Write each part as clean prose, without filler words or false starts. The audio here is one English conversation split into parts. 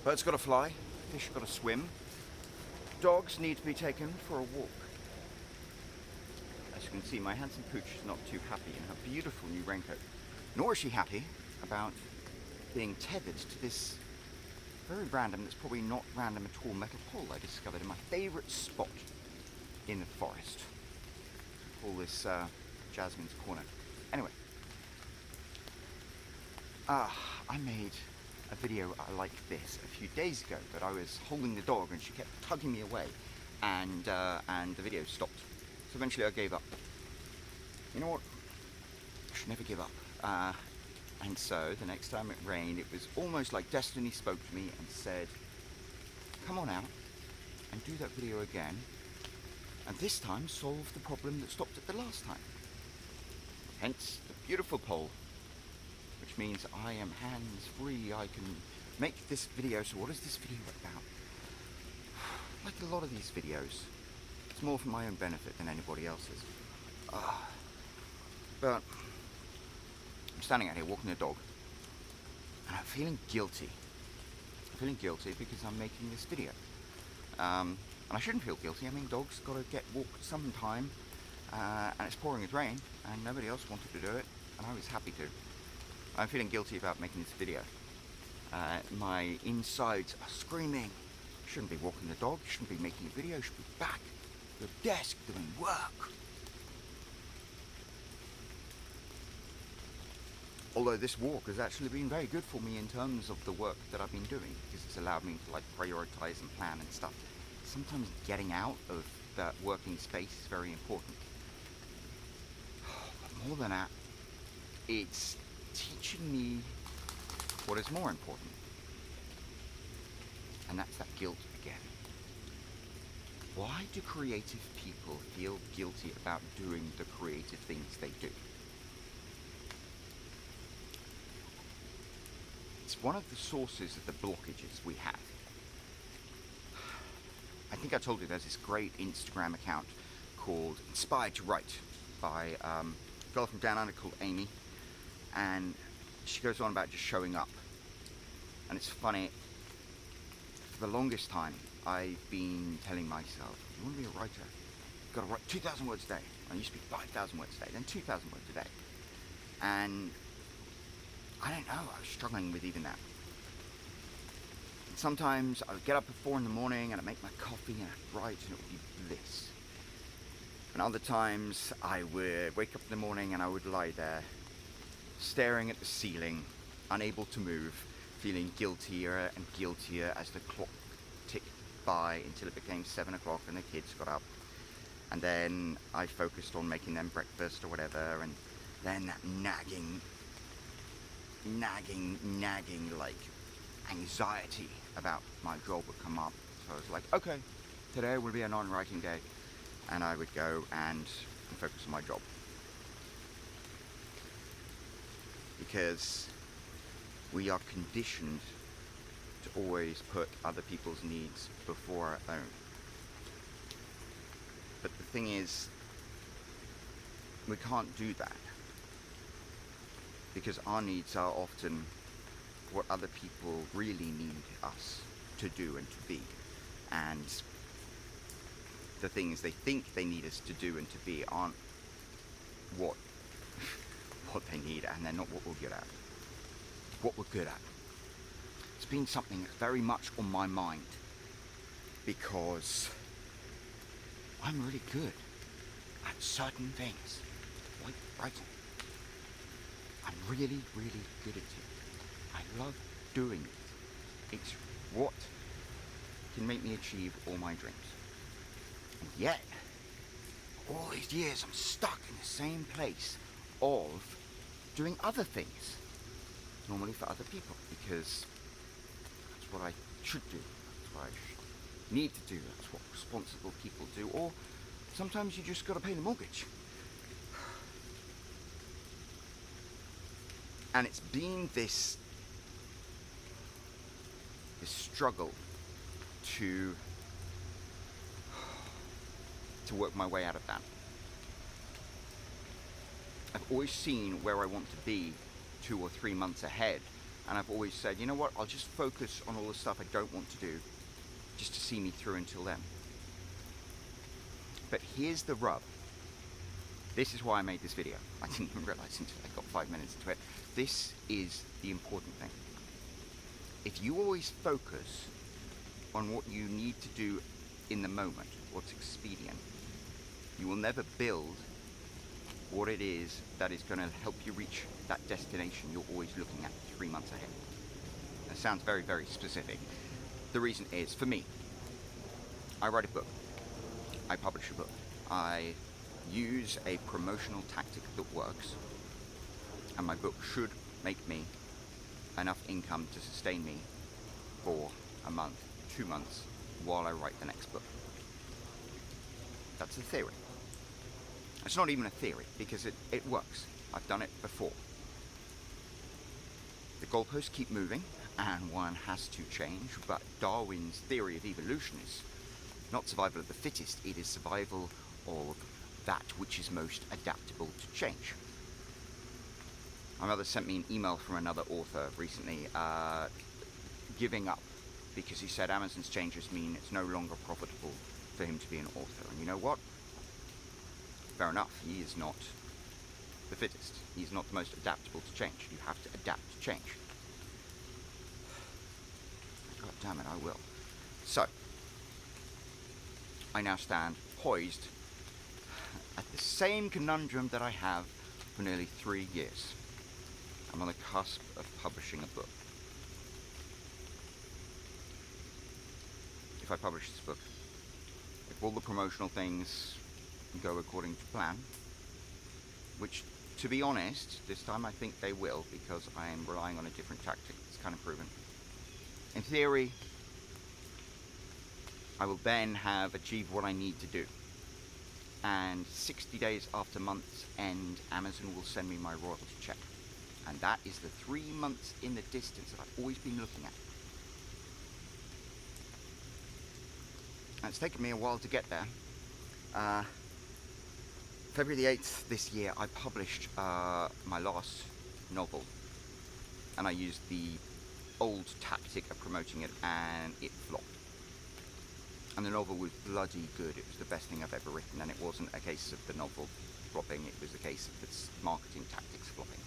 Birds gotta fly, fish gotta swim, dogs need to be taken for a walk. As you can see, my handsome pooch is not too happy in her beautiful new raincoat, nor is she happy about being tethered to this very random, that's probably not random at all, metal pole I discovered in my favourite spot in the forest. Call this Jasmine's Corner. Anyway, I made a video like this a few days ago, but I was holding the dog and she kept tugging me away, and the video stopped. So eventually I gave up. You know what? I should never give up. And so the next time it rained, it was almost like destiny spoke to me and said, come on out and do that video again, and this time solve the problem that stopped it the last time. Hence the beautiful pole, which means I am hands-free. I can make this video. So what is this video about? Like a lot of these videos, it's more for my own benefit than anybody else's. But I'm standing out here walking the dog, and I'm feeling guilty. I'm feeling guilty because I'm making this video. And I shouldn't feel guilty. I mean, dogs got to get walked sometime, and it's pouring with rain, and nobody else wanted to do it, and I was happy to. I'm feeling guilty about making this video. My insides are screaming. You shouldn't be walking the dog. You shouldn't be making a video. You should be back at your desk doing work. Although this walk has actually been very good for me in terms of the work that I've been doing, because it's allowed me to like prioritize and plan and stuff. Sometimes getting out of that working space is very important. But more than that, it's teaching me what is more important, and that's that guilt again. Why do creative people feel guilty about doing the creative things they do? It's one of the sources of the blockages we have. I think I told you there's this great Instagram account called Inspired to Write by a girl from down under called Amy, and she goes on about just showing up. And it's funny, for the longest time I've been telling myself, you want to be a writer, you've got to write 2,000 words a day. I used to be 5,000 words a day, then 2,000 words a day. And I don't know, I was struggling with even that. And sometimes I would get up at 4 in the morning and I'd make my coffee and I'd write, and it would be bliss. And other times I would wake up in the morning and I would lie there, staring at the ceiling, unable to move, feeling guiltier and guiltier as the clock ticked by until it became 7 o'clock and the kids got up. And then I focused on making them breakfast or whatever, and then that nagging like anxiety about my job would come up. So I was like, okay, today will be a non-writing day, and I would go and focus on my job, because we are conditioned to always put other people's needs before our own. But the thing is, we can't do that, because our needs are often what other people really need us to do and to be. And the things they think they need us to do and to be aren't what they need, and they're not what we're good at. What we're good at. It's been something that's very much on my mind, because I'm really good at certain things, like writing. I'm really, really good at it. I love doing it. It's what can make me achieve all my dreams. And yet, all these years I'm stuck in the same place of doing other things, normally for other people, because that's what I should do, that's what I need to do, that's what responsible people do, or sometimes you just got to pay the mortgage. And it's been this struggle to work my way out of that. I've always seen where I want to be 2 or 3 months ahead, and I've always said, you know what, I'll just focus on all the stuff I don't want to do, just to see me through until then. But here's the rub. This is why I made this video. I didn't even realize until I got 5 minutes into it. This is the important thing. If you always focus on what you need to do in the moment, what's expedient, you will never build what it is that is going to help you reach that destination you're always looking at 3 months ahead. That sounds very, very specific. The reason is, for me, I write a book. I publish a book. I use a promotional tactic that works, and my book should make me enough income to sustain me for a month, 2 months, while I write the next book. That's the theory. It's not even a theory, because it works. I've done it before. The goalposts keep moving, and one has to change, but Darwin's theory of evolution is not survival of the fittest, it is survival of that which is most adaptable to change. My mother sent me an email from another author recently, giving up, because he said Amazon's changes mean it's no longer profitable for him to be an author. And you know what? Fair enough, he is not the fittest. He's not the most adaptable to change. You have to adapt to change. God damn it, I will. So, I now stand poised at the same conundrum that I have for nearly 3 years. I'm on the cusp of publishing a book. If I publish this book, if all the promotional things go according to plan, which, to be honest, this time I think they will, because I am relying on a different tactic. It's kind of proven. In theory, I will then have achieved what I need to do. And 60 days after month's end, Amazon will send me my royalty check. And that is the 3 months in the distance that I've always been looking at. And it's taken me a while to get there. February the 8th this year, I published my last novel. And I used the old tactic of promoting it, and it flopped. And the novel was bloody good. It was the best thing I've ever written, and it wasn't a case of the novel flopping, it was a case of its marketing tactics flopping.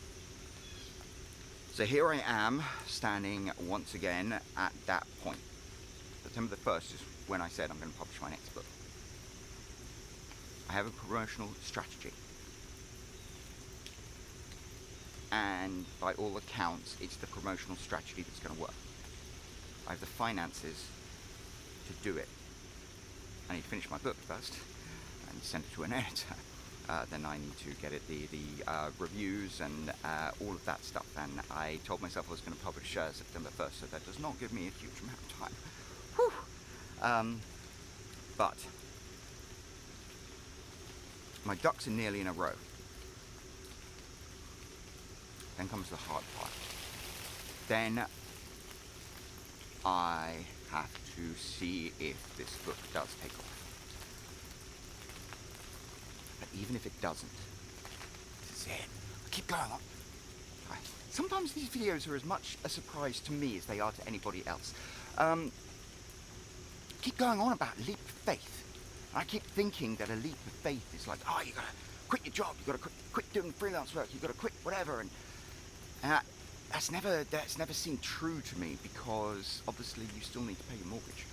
So here I am, standing once again at that point. September the 1st is when I said I'm going to publish my next book. I have a promotional strategy. And by all accounts, it's the promotional strategy that's going to work. I have the finances to do it. I need to finish my book first and send it to an editor. Then I need to get it the reviews and all of that stuff. And I told myself I was going to publish September 1st, so that does not give me a huge amount of time. Whew. But my ducks are nearly in a row. Then comes the hard part. Then I have to see if this book does take off. But even if it doesn't, this is it. I keep going on. Sometimes these videos are as much a surprise to me as they are to anybody else. Keep going on about leap of faith. I keep thinking that a leap of faith is like, oh, you gotta quit your job, you gotta quit doing freelance work, you gotta quit whatever, and that's never seemed true to me, because obviously you still need to pay your mortgage.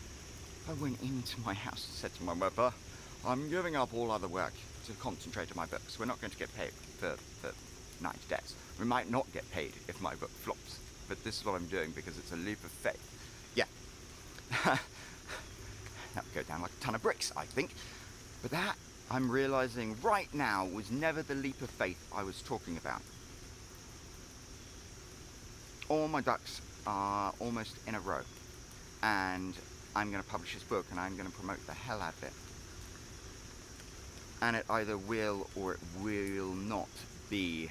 I went into my house and said to my mother, I'm giving up all other work to concentrate on my books. We're not going to get paid for 90 days. We might not get paid if my book flops, but this is what I'm doing because it's a leap of faith. Yeah. That would go down like a ton of bricks, I think. But that, I'm realizing right now, was never the leap of faith I was talking about. All my ducks are almost in a row, and I'm going to publish this book and I'm going to promote the hell out of it. And it either will or it will not be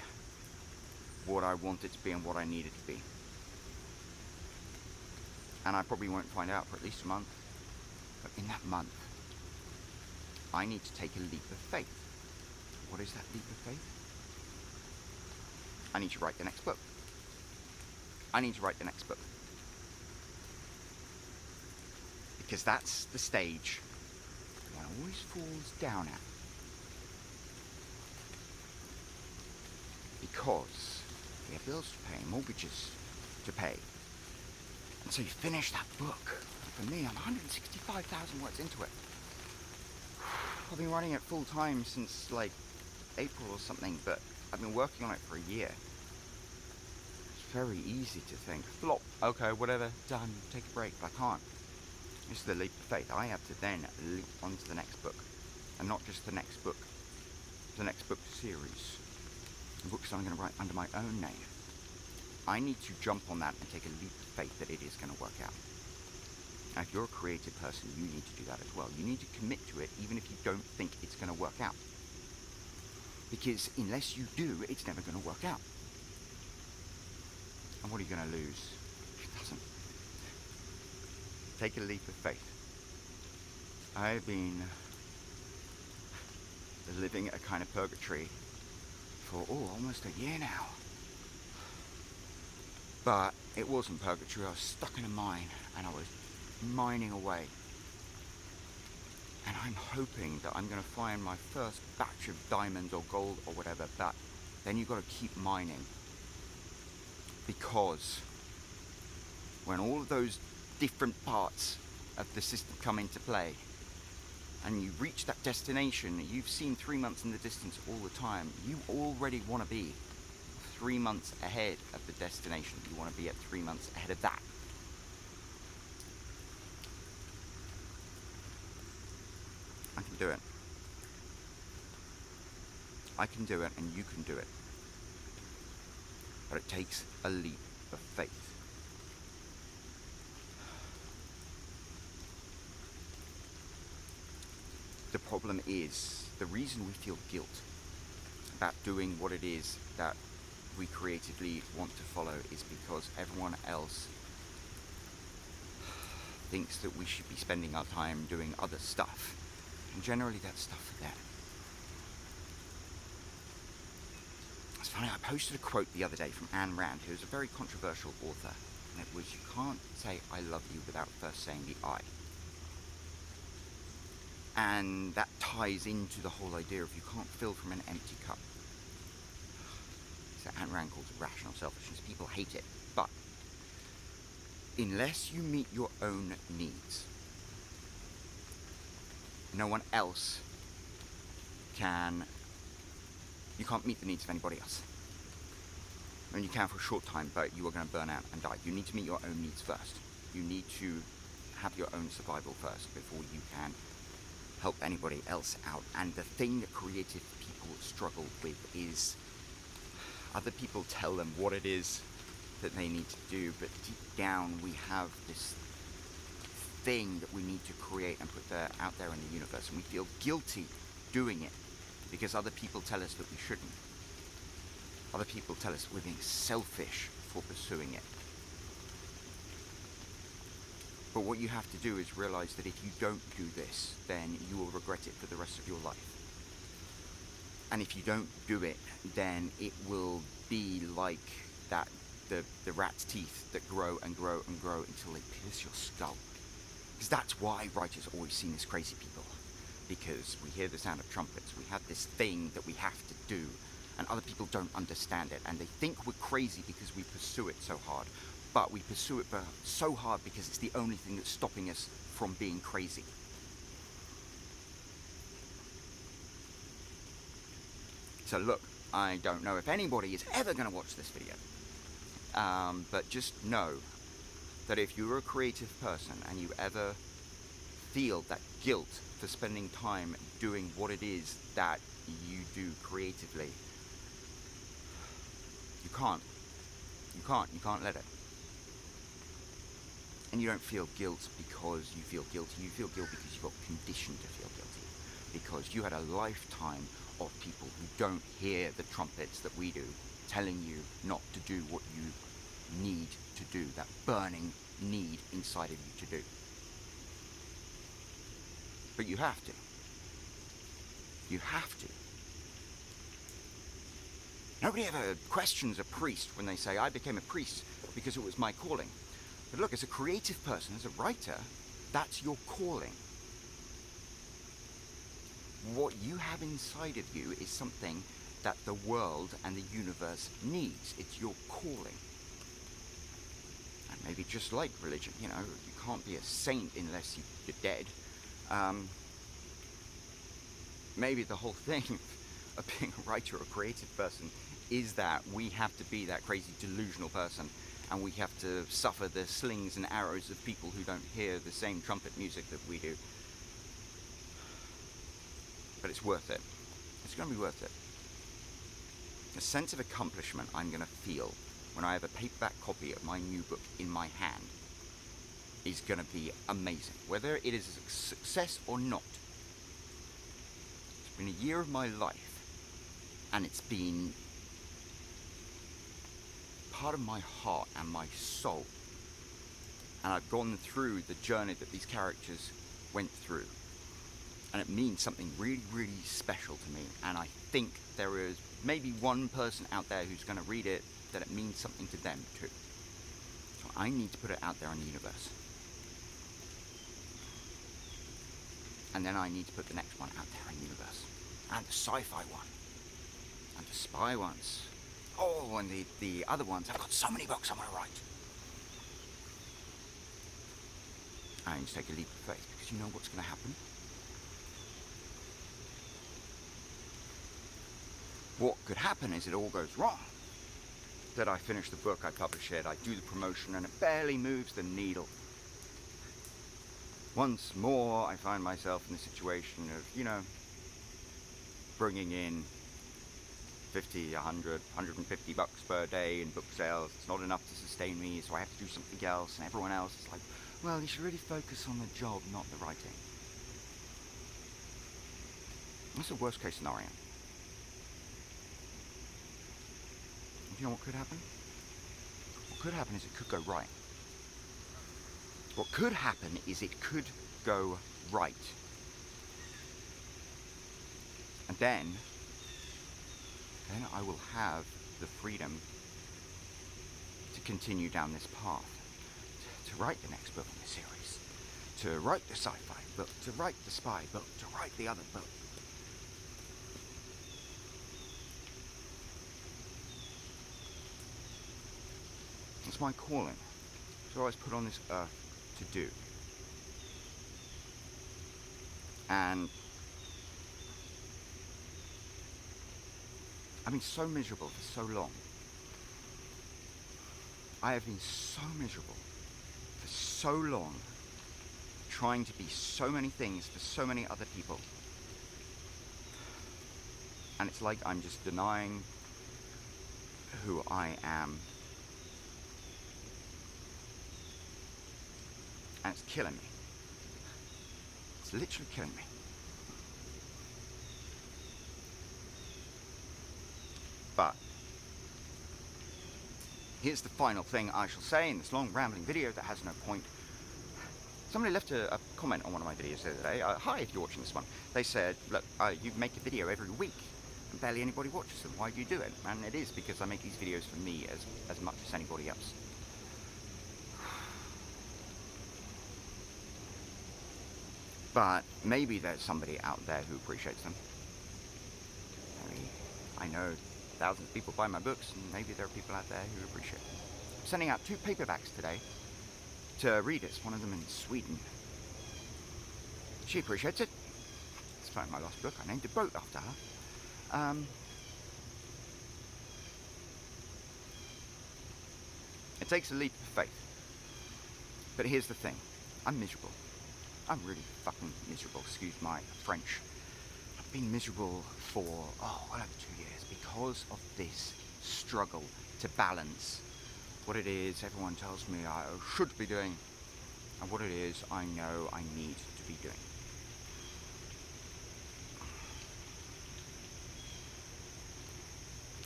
what I want it to be and what I need it to be. And I probably won't find out for at least a month. But in that month, I need to take a leap of faith. What is that leap of faith? I need to write the next book. I need to write the next book. Because that's the stage one always falls down at. Because we have bills to pay, mortgages to pay. And so you finish that book. For me, I'm 165,000 words into it. I've been writing it full time since like April or something, but I've been working on it for a year. It's very easy to think, flop, okay, whatever, done, take a break, but I can't. This is the leap of faith. I have to then leap onto the next book. And not just the next book series. The books I'm going to write under my own name. I need to jump on that and take a leap of faith that it is going to work out. Now, if you're a creative person, you need to do that as well. You need to commit to it even if you don't think it's going to work out. Because unless you do, it's never going to work out. And what are you going to lose? It doesn't. Take a leap of faith. I've been living a kind of purgatory for almost a year now. But it wasn't purgatory. I was stuck in a mine and I was mining away. And I'm hoping that I'm going to find my first batch of diamonds or gold or whatever, but then you've got to keep mining. Because when all of those different parts of the system come into play and you reach that destination, you've seen 3 months in the distance all the time, you already want to be 3 months ahead of the destination. You want to be at 3 months ahead of that. I can do it. I can do it, and you can do it. But it takes a leap of faith. The problem is, the reason we feel guilt about doing what it is that we creatively want to follow is because everyone else thinks that we should be spending our time doing other stuff. And generally that's stuff for them. It's funny, I posted a quote the other day from Ayn Rand, who's a very controversial author, and it was, you can't say I love you without first saying the I. And that ties into the whole idea of you can't fill from an empty cup. So Ayn Rand calls it rational selfishness. People hate it. But unless you meet your own needs, no one else can... You can't meet the needs of anybody else. I mean, you can for a short time, but you are going to burn out and die. You need to meet your own needs first. You need to have your own survival first before you can help anybody else out. And the thing that creative people struggle with is other people tell them what it is that they need to do, but deep down we have this thing that we need to create and put out there in the universe, and we feel guilty doing it because other people tell us that we shouldn't. Other people tell us we're being selfish for pursuing it. But what you have to do is realize that if you don't do this, then you will regret it for the rest of your life. And if you don't do it, then it will be like that, the rat's teeth that grow and grow and grow until they pierce your skull. Because that's why writers are always seen as crazy people. Because we hear the sound of trumpets, we have this thing that we have to do, and other people don't understand it, and they think we're crazy because we pursue it so hard. But we pursue it so hard because it's the only thing that's stopping us from being crazy. So look, I don't know if anybody is ever going to watch this video, but just know that if you're a creative person and you ever feel that guilt for spending time doing what it is that you do creatively, you can't let it. And you don't feel guilt because you feel guilty. You feel guilt because you got conditioned to feel guilty. Because you had a lifetime of people who don't hear the trumpets that we do, telling you not to do what you need to do, that burning need inside of you to do. But you have to. You have to. Nobody ever questions a priest when they say, I became a priest because it was my calling. But look, as a creative person, as a writer, that's your calling. What you have inside of you is something that the world and the universe needs. It's your calling. And maybe just like religion, you can't be a saint unless you're dead. Maybe the whole thing of being a writer or a creative person is that we have to be that crazy delusional person, and we have to suffer the slings and arrows of people who don't hear the same trumpet music that we do. But it's worth it. It's going to be worth it. The sense of accomplishment I'm going to feel when I have a paperback copy of my new book in my hand is going to be amazing. Whether it is a success or not. It's been a year of my life, and it's been part of my heart and my soul. And I've gone through the journey that these characters went through. And it means something really, really special to me. And I think there is maybe one person out there who's going to read it that it means something to them too. So I need to put it out there in the universe. And then I need to put the next one out there in the universe. And the sci-fi one. And the spy ones. Oh, and the other ones. I've got so many books I want to write. I need to take a leap of faith, because you know what's going to happen? What could happen is it all goes wrong. That I finish the book, I publish it, I do the promotion, and it barely moves the needle. Once more, I find myself in the situation of, bringing in 50, 100, 150 bucks per day in book sales. It's not enough to sustain me, so I have to do something else, and everyone else is like, well, you should really focus on the job, not the writing. That's the worst case scenario. You know what could happen? What could happen is it could go right. What could happen is it could go right. And then I will have the freedom to continue down this path, to write the next book in the series, to write the sci-fi book, to write the spy book, to write the other book. It's my calling. It's what I was put on this earth to do. And I've been so miserable for so long. I have been so miserable for so long, trying to be so many things for so many other people. And it's like I'm just denying who I am. And it's killing me. It's literally killing me. But here's the final thing I shall say in this long rambling video that has no point. Somebody left a comment on one of my videos the other day. Hi, if you're watching this one. They said, look, you make a video every week and barely anybody watches them. Why do you do it? And it is because I make these videos for me as much as anybody else. But maybe there's somebody out there who appreciates them. I know thousands of people buy my books, and maybe there are people out there who appreciate them. I'm sending out 2 paperbacks today to readers, one of them in Sweden. She appreciates it. It's my last book. I named a boat after her. It takes a leap of faith. But here's the thing. I'm miserable. I'm really fucking miserable, excuse my French. I've been miserable for, well over 2 years because of this struggle to balance what it is everyone tells me I should be doing and what it is I know I need to be doing.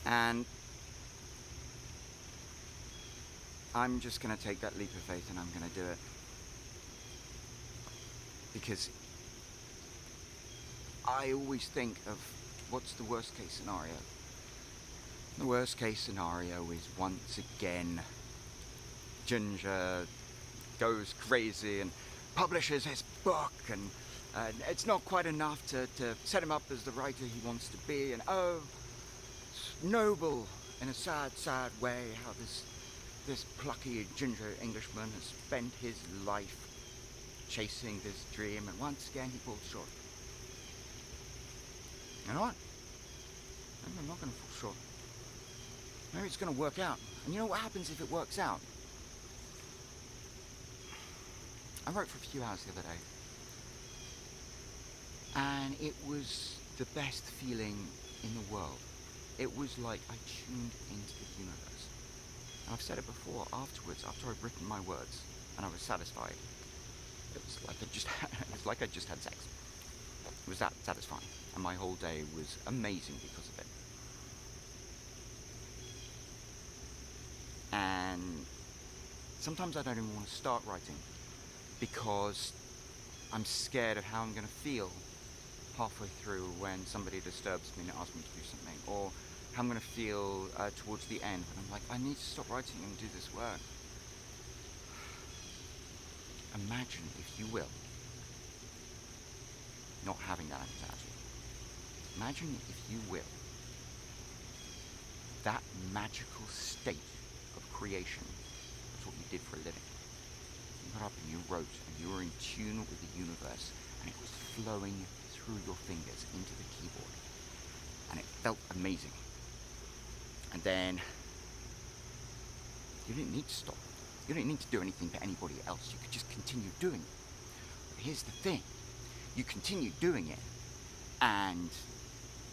And I'm just going to take that leap of faith and I'm going to do it. Because I always think of what's the worst case scenario. The worst case scenario is once again Ginger goes crazy and publishes his book, and it's not quite enough to set him up as the writer he wants to be, and oh, noble in a sad, sad way how this plucky ginger Englishman has spent his life chasing this dream, and once again he falls short. You know what? Maybe I'm not going to fall short. Maybe it's going to work out. And you know what happens if it works out? I wrote for a few hours the other day, and it was the best feeling in the world. It was like I tuned into the universe. And I've said it before, afterwards, after I'd written my words and I was satisfied, it was like I just had sex. It was that satisfying, and my whole day was amazing because of it. And sometimes I don't even want to start writing because I'm scared of how I'm going to feel halfway through when somebody disturbs me and asks me to do something, or how I'm going to feel towards the end when I'm like, I need to stop writing and do this work. Imagine, if you will, not having that anxiety. Imagine, if you will, that magical state of creation. That's what you did for a living. You got up and you wrote, and you were in tune with the universe, and it was flowing through your fingers into the keyboard, and it felt amazing. And then you didn't need to stop. You didn't need to do anything for anybody else. You could just continue doing it. But here's the thing. You continued doing it, and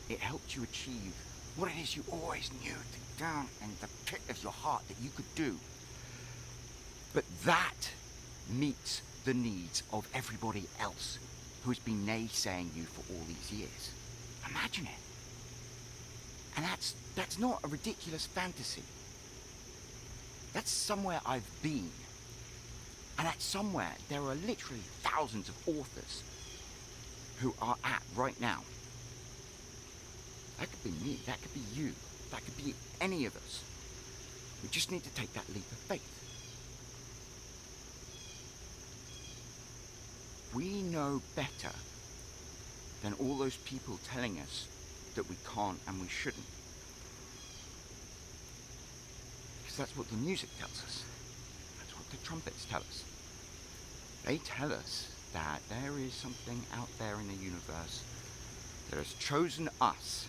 it helped you achieve what it is you always knew deep down in the pit of your heart that you could do. But that meets the needs of everybody else who's been naysaying you for all these years. Imagine it. And that's not a ridiculous fantasy. That's somewhere I've been. And that's somewhere there are literally thousands of authors who are at right now. That could be me, that could be you, that could be any of us. We just need to take that leap of faith. We know better than all those people telling us that we can't and we shouldn't. Because that's what the music tells us. That's what the trumpets tell us. They tell us that there is something out there in the universe that has chosen us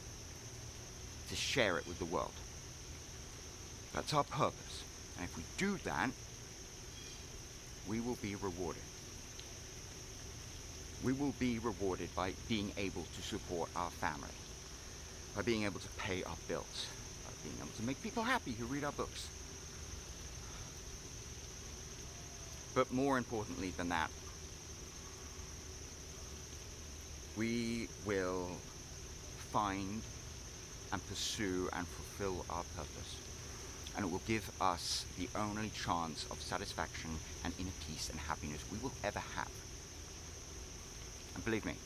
to share it with the world. That's our purpose. And if we do that, we will be rewarded. We will be rewarded by being able to support our family, by being able to pay our bills, by being able to make people happy who read our books. But more importantly than that, we will find and pursue and fulfill our purpose. And it will give us the only chance of satisfaction and inner peace and happiness we will ever have. And believe me,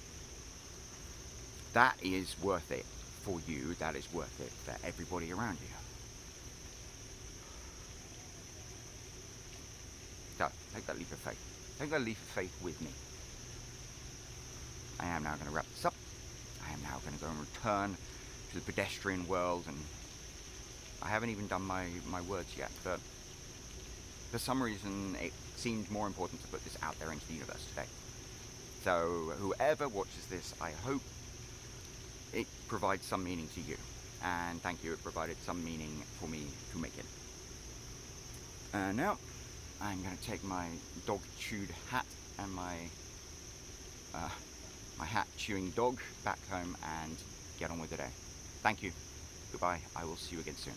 that is worth it for you, that is worth it for everybody around you. So, take that leap of faith. Take that leap of faith with me. I am now going to wrap this up. I am now going to go and return to the pedestrian world, and I haven't even done my words yet, but for some reason it seemed more important to put this out there into the universe today. So whoever watches this, I hope it provides some meaning to you. And thank you, it provided some meaning for me to make it. Now, I'm going to take my dog-chewed hat and my hat-chewing dog back home and get on with the day. Thank you. Goodbye. I will see you again soon.